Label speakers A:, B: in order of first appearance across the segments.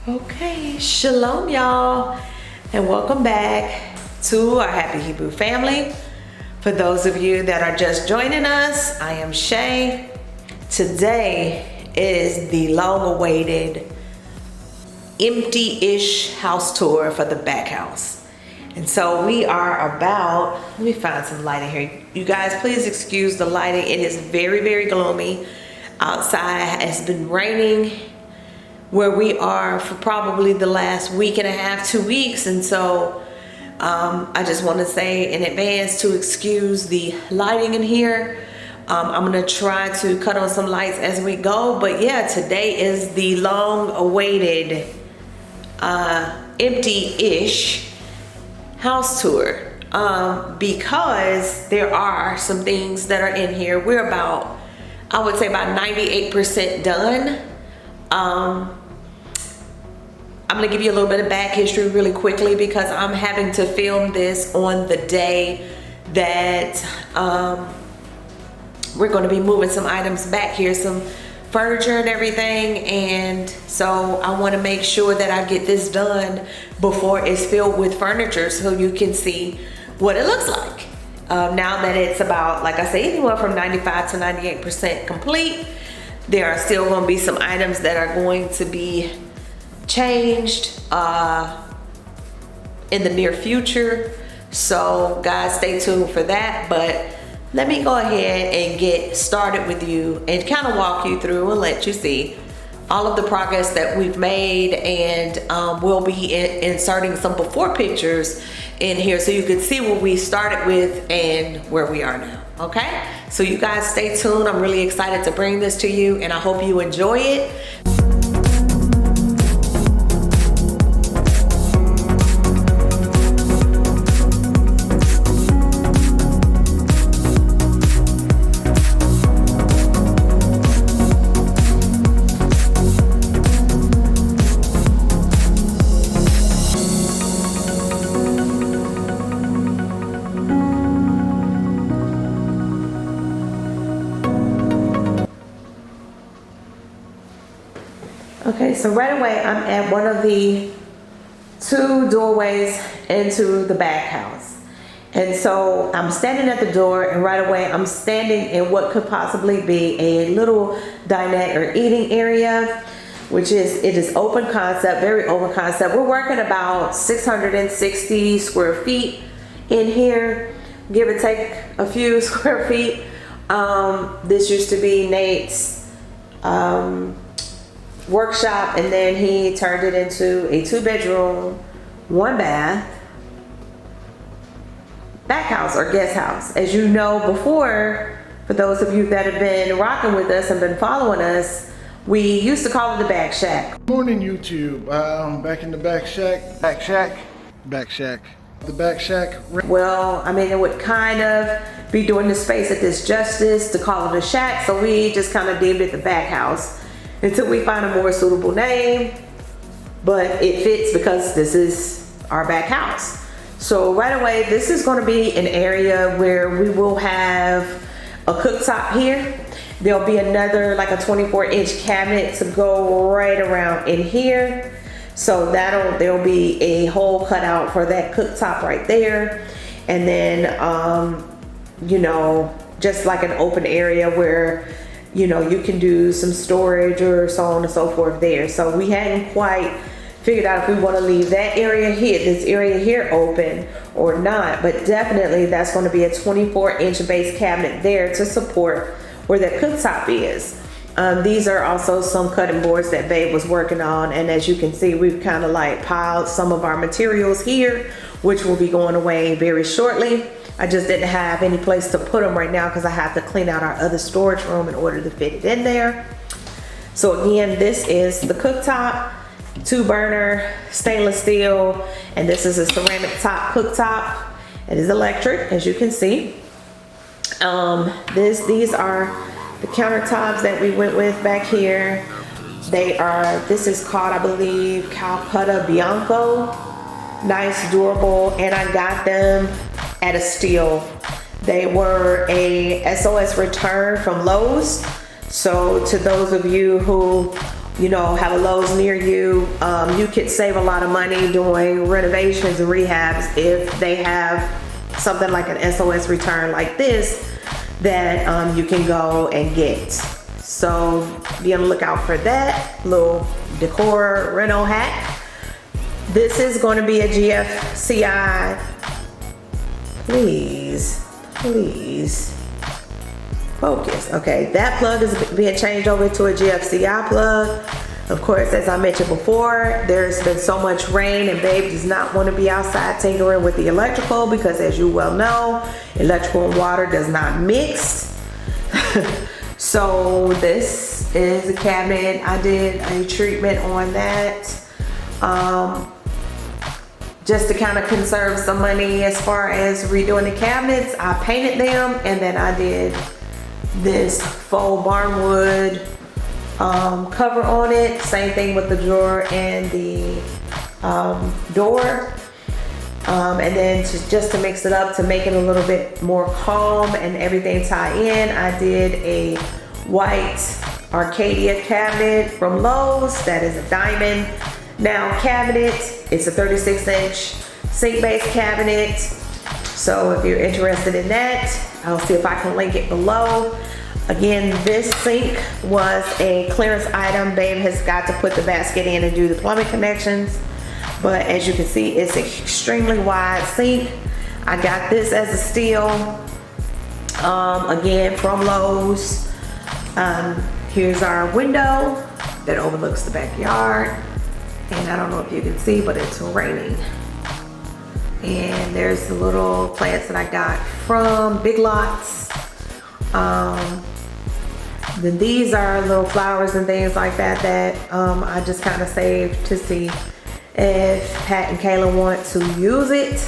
A: Okay, Shalom y'all, and welcome back to our Happy Hebrew family. For those of you that are just joining us, I am Shay. Today is the long-awaited empty-ish house tour for the back house. And so we are about, let me find some lighting here. You guys, please excuse the lighting. It is very, very gloomy. Outside has been raining where we are for probably the last week and a half, 2 weeks. And so I just want to say in advance to excuse the lighting in here. I'm going to try to cut on some lights as we go. But yeah, today is the long-awaited empty-ish house tour. Because there are some things that are in here. We're about, I would say about 98% done. I'm gonna give you a little bit of back history really quickly because I'm having to film this on the day that we're gonna be moving some items back here, some furniture and everything. And so I wanna make sure that I get this done before it's filled with furniture so you can see what it looks like. Now that it's about, like I say, anywhere from 95 to 98% complete, there are still gonna be some items that are going to be changed in the near future. So guys, stay tuned for that. But let me go ahead and get started with you and kind of walk you through and let you see all of the progress that we've made. And we'll be inserting some before pictures in here so you can see what we started with and where we are now. Okay, so you guys stay tuned. I'm really excited to bring this to you and I hope you enjoy it. Okay, so right away I'm at one of the two doorways into the back house. And so I'm standing at the door and right away I'm standing in what could possibly be a little dinette or eating area, which is, it is open concept, very open concept. We're working about 660 square feet in here, give or take a few square feet. This used to be Nate's workshop, and then he turned it into a 2-bedroom, 1-bath back house or guest house. As you know, before, for those of you that have been rocking with us and been following us, we used to call it the back shack.
B: Morning YouTube, back in the back shack. The back shack.
A: Well, I mean, it would kind of be doing the space at this justice to call it a shack, so we just kind of deemed it the back house until we find a more suitable name. But it fits because this is our back house. So right away, this is going to be an area where we will have a cooktop here. There'll be another, like a 24-inch cabinet to go right around in here. So there'll be a hole cut out for that cooktop right there. And then, you know, just like an open area where, you know, you can do some storage or so on and so forth there. So we hadn't quite figured out if we want to leave that area here, this area here open or not. But definitely that's going to be a 24-inch base cabinet there to support where that cooktop is. These are also some cutting boards that Babe was working on. And as you can see, we've kind of like piled some of our materials here, which will be going away very shortly. I just didn't have any place to put them right now because I have to clean out our other storage room in order to fit it in there. So again, this is the cooktop, 2-burner stainless steel, and this is a ceramic top cooktop. It is electric, as you can see. These are the countertops that we went with back here. This is called, I believe, Calcutta Bianco. Nice, durable, and I got them at a steal. They were a SOS return from Lowe's. So to those of you who you know, have a Lowe's near you. You could save a lot of money doing renovations and rehabs if they have something like an SOS return like this that you can go and get. So be on the lookout for that little decor rental hack. This is going to be a GFCI. Please focus. Okay, that plug is being changed over to a GFCI plug. Of course, as I mentioned before, there's been so much rain and babe does not want to be outside tinkering with the electrical because, as you well know, electrical and water does not mix. So this is a cabinet. I did a treatment on that just to kind of conserve some money as far as redoing the cabinets. I painted them and then I did this faux barnwood cover on it. Same thing with the drawer and the door. And then just to mix it up to make it a little bit more calm and everything tie in, I did a white Arcadia cabinet from Lowe's. That is a diamond now cabinet. It's a 36-inch sink base cabinet. So if you're interested in that, I'll see if I can link it below. Again, this sink was a clearance item. Babe has got to put the basket in and do the plumbing connections. But as you can see, it's an extremely wide sink. I got this as a steal, again, from Lowe's. Here's our window that overlooks the backyard. And I don't know if you can see, but it's raining. And there's the little plants that I got from Big Lots. Then these are little flowers and things like that that I just kind of saved to see if Pat and Kayla want to use it.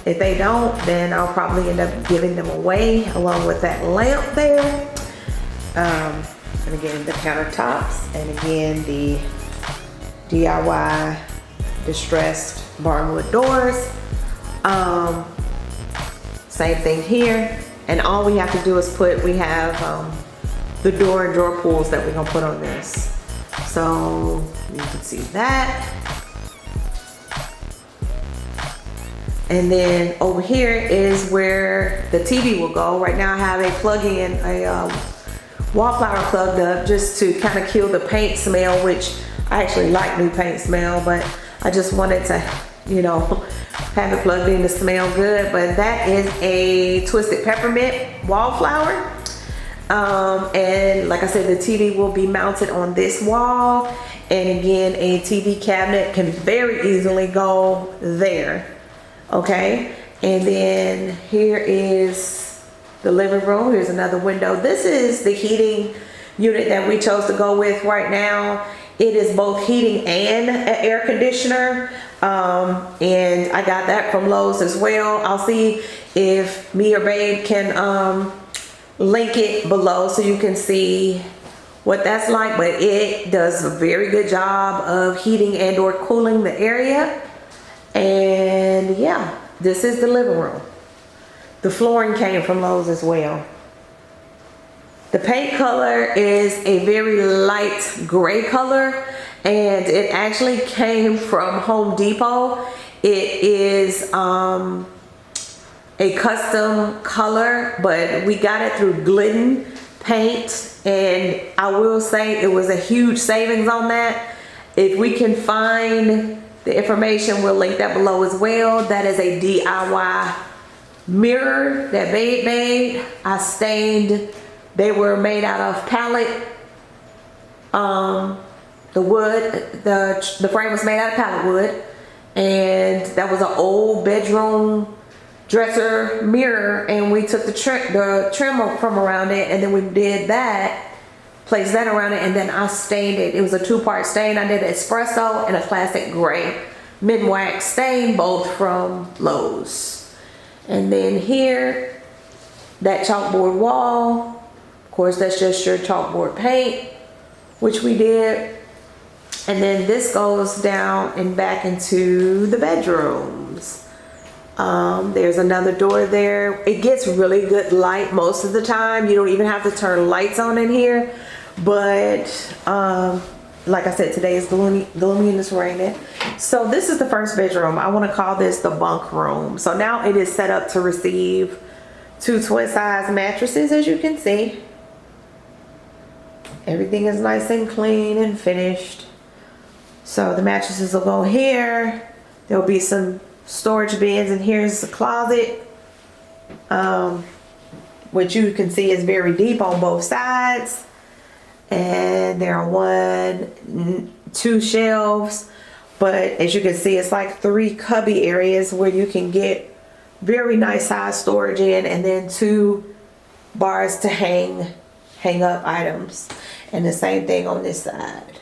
A: If they don't, then I'll probably end up giving them away along with that lamp there. And again, the countertops, and again, the DIY distressed barnwood doors. Same thing here. And all we have to do is we have the door and drawer pulls that we're gonna put on this. So you can see that. And then over here is where the TV will go. Right now I have a plug-in, a wallflower plugged up just to kind of kill the paint smell, which I actually like new paint smell, but I just wanted to, you know, have it plugged in to smell good. But that is a twisted peppermint wallflower. And like I said, the TV will be mounted on this wall. And again, a TV cabinet can very easily go there. Okay. And then here is the living room. Here's another window. This is the heating unit that we chose to go with right now. It is both heating and an air conditioner. And I got that from Lowe's as well. I'll see if me or babe can link it below so you can see what that's like. But it does a very good job of heating and or cooling the area. And yeah, this is the living room. The flooring came from Lowe's as well. The paint color is a very light gray color, and it actually came from Home Depot. It is a custom color, but we got it through Glidden Paint, and I will say it was a huge savings on that. If we can find the information, we'll link that below as well. That is a DIY mirror that babe made. I stained. They were made out of pallet. The wood, the frame was made out of pallet wood, and that was an old bedroom dresser mirror, and we took the trim from around it, and then we did that, placed that around it, and then I stained it. It was a 2-part stain. I did espresso and a classic gray mid wax stain, both from Lowe's. And then here, that chalkboard wall. Of course, that's just your chalkboard paint, which we did. And then this goes down and back into the bedrooms. There's another door there. It gets really good light most of the time. You don't even have to turn lights on in here. But like I said, today is gloomy and it's raining. So this is the first bedroom. I want to call this the bunk room. So now it is set up to receive 2 twin size mattresses, as you can see. Everything is nice and clean and finished. So the mattresses will go here. There'll be some storage bins, and here's the closet, which you can see is very deep on both sides. And there are 2 shelves, but as you can see, it's like 3 cubby areas where you can get very nice size storage in, and then 2 bars to hang up items. And the same thing on this side.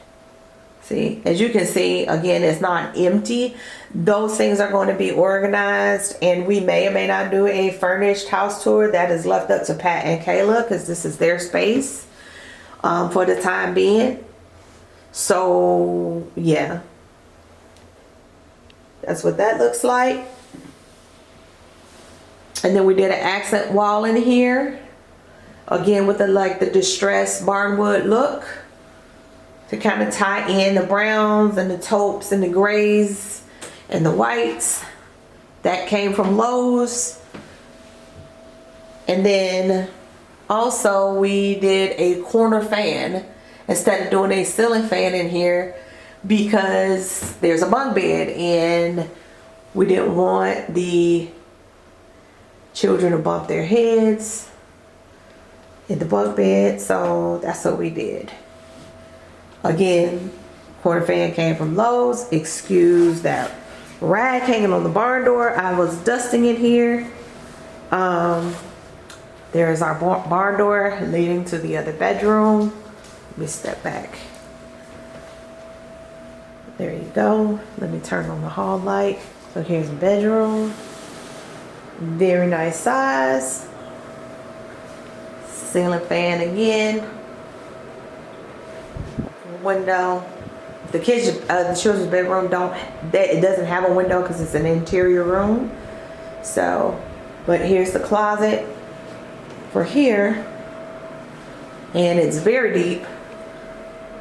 A: See, as you can see, again, it's not empty. Those things are going to be organized, and we may or may not do a furnished house tour. That is left up to Pat and Kayla, because this is their space for the time being. So yeah, that's what that looks like. And then we did an accent wall in here, again with the distressed barnwood look, to kind of tie in the browns and the taupes and the grays and the whites. That came from Lowe's. And then also we did a corner fan instead of doing a ceiling fan in here, because there's a bunk bed and we didn't want the children to bump their heads in the bunk bed. So that's what we did. Again, corner fan came from Lowe's. Excuse that rag hanging on the barn door. I was dusting it here. There's our barn door leading to the other bedroom. Let me step back. There you go. Let me turn on the hall light. So here's the bedroom. Very nice size. Ceiling fan again. Window. The children's bedroom it doesn't have a window because it's an interior room. So, but here's the closet for here, and it's very deep,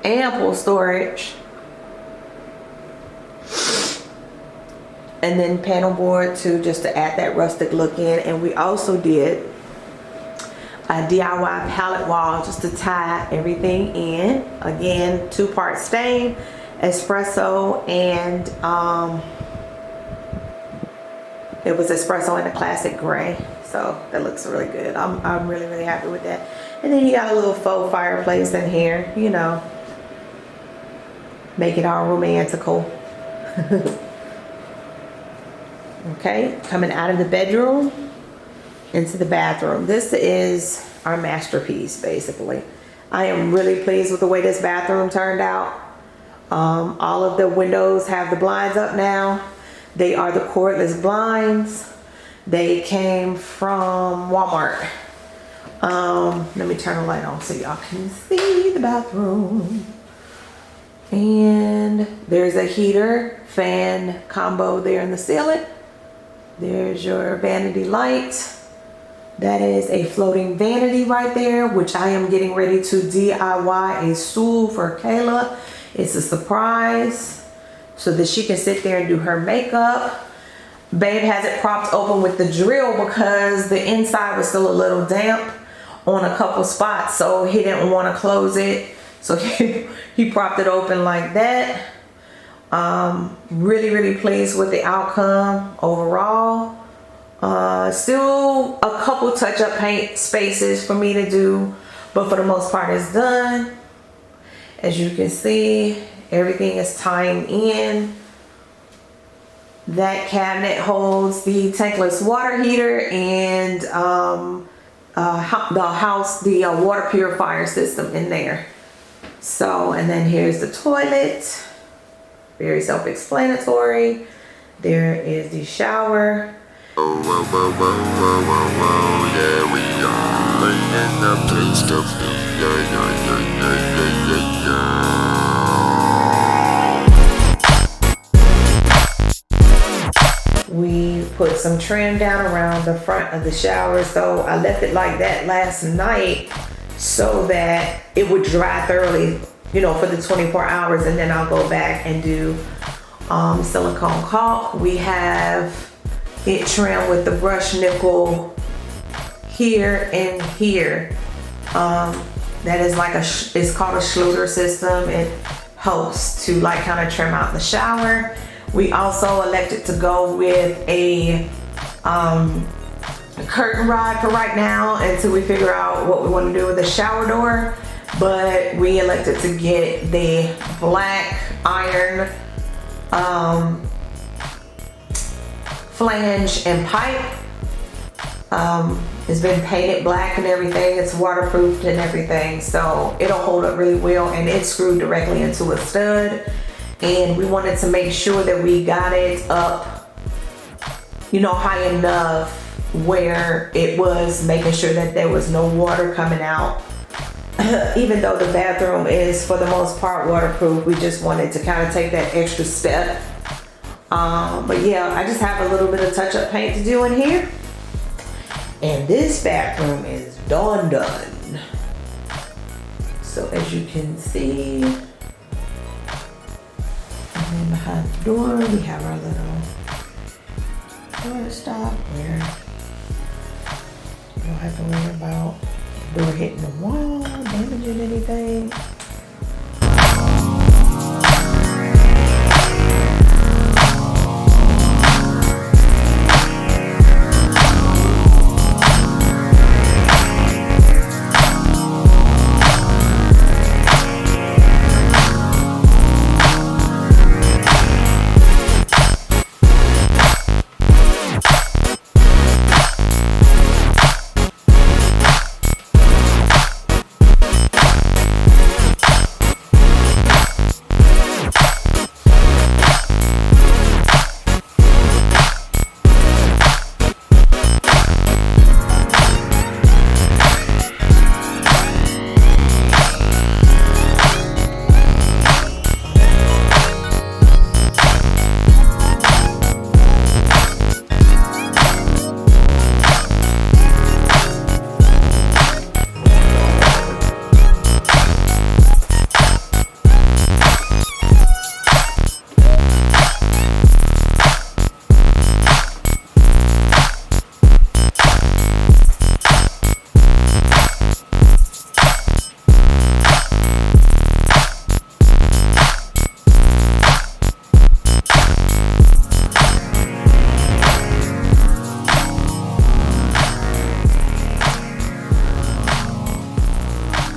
A: ample storage, and then panel board just to add that rustic look in. And we also did a DIY pallet wall just to tie everything in. Again, 2-part stain, espresso, and it was espresso in a classic gray. So that looks really good. I'm really, really happy with that. And then you got a little faux fireplace in here, you know, make it all romantical. Okay, coming out of the bedroom into the bathroom. This is our masterpiece, basically. I am really pleased with the way this bathroom turned out. All of the windows have the blinds up now. They are the cordless blinds. They came from Walmart. Let me turn the light on so y'all can see the bathroom. And there's a heater fan combo there in the ceiling. There's your vanity light. That is a floating vanity right there, which I am getting ready to DIY a stool for Kayla. It's a surprise so that she can sit there and do her makeup. Babe has it propped open with the drill because the inside was still a little damp on a couple spots, so he didn't want to close it. So he propped it open like that. Really, really pleased with the outcome overall. Still a couple touch-up paint spaces for me to do, but for the most part it's done. As you can see, everything is tying in. That cabinet holds the tankless water heater and the water purifier system in there. So, and then here's the toilet. Very self-explanatory. There is the shower.
C: Yeah, we are in the place of
A: We put some trim down around the front of the shower, so I left it like that last night so that it would dry thoroughly, for the 24 hours, and then I'll go back and do silicone caulk. We have it trimmed with the brush nickel here and here. That is like it's called a Schluter system. It helps to like kind of trim out the shower. We also elected to go with a curtain rod for right now until we figure out what we want to do with the shower door. But we elected to get the black iron flange and pipe. It's been painted black and everything. It's waterproofed and everything, so it'll hold up really well, and it's screwed directly into a stud. And we wanted to make sure that we got it up, high enough where it was making sure that there was no water coming out. Even though the bathroom is for the most part waterproof, we just wanted to kind of take that extra step. But yeah, I just have a little bit of touch-up paint to do in here. And this bathroom is done. So as you can see, and then behind the door, we have our little door stop where you don't have to worry about the door hitting the wall, damaging anything.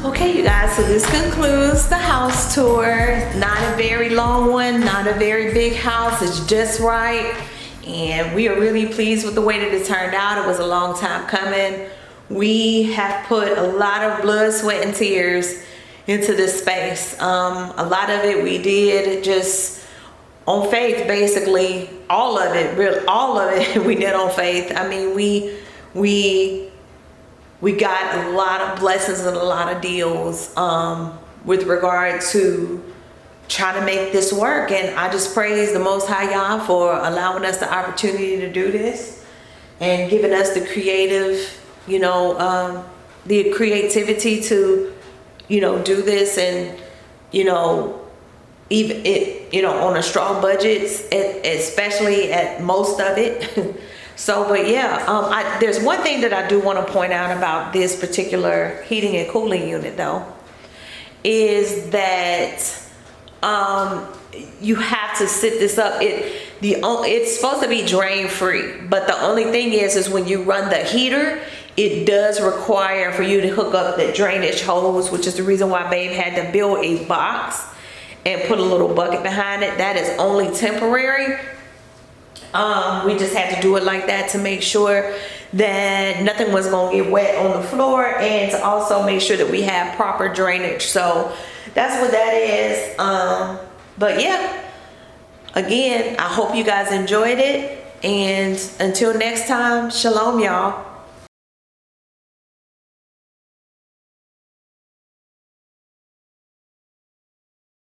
A: Okay, you guys, so this concludes the house tour. Not a very long one, not a very big house. It's just right. And we are really pleased with the way that it turned out. It was a long time coming. We have put a lot of blood, sweat, and tears into this space. A lot of it we did just on faith, basically. All of it we did on faith. I mean, we got a lot of blessings and a lot of deals with regard to trying to make this work. And I just praise the Most High Y'all for allowing us the opportunity to do this and giving us the creative, the creativity to, do this, and, even it, on a strong budget, especially at most of it. So, but yeah, there's one thing that I do want to point out about this particular heating and cooling unit though, is that you have to sit this up. It's supposed to be drain free, but the only thing is when you run the heater, it does require for you to hook up the drainage hose, which is the reason why Babe had to build a box and put a little bucket behind it. That is only temporary. We just had to do it like that to make sure that nothing was going to get wet on the floor, and to also make sure that we have proper drainage. So that's what that is. But yeah, again, I hope you guys enjoyed it, and until next time, shalom y'all.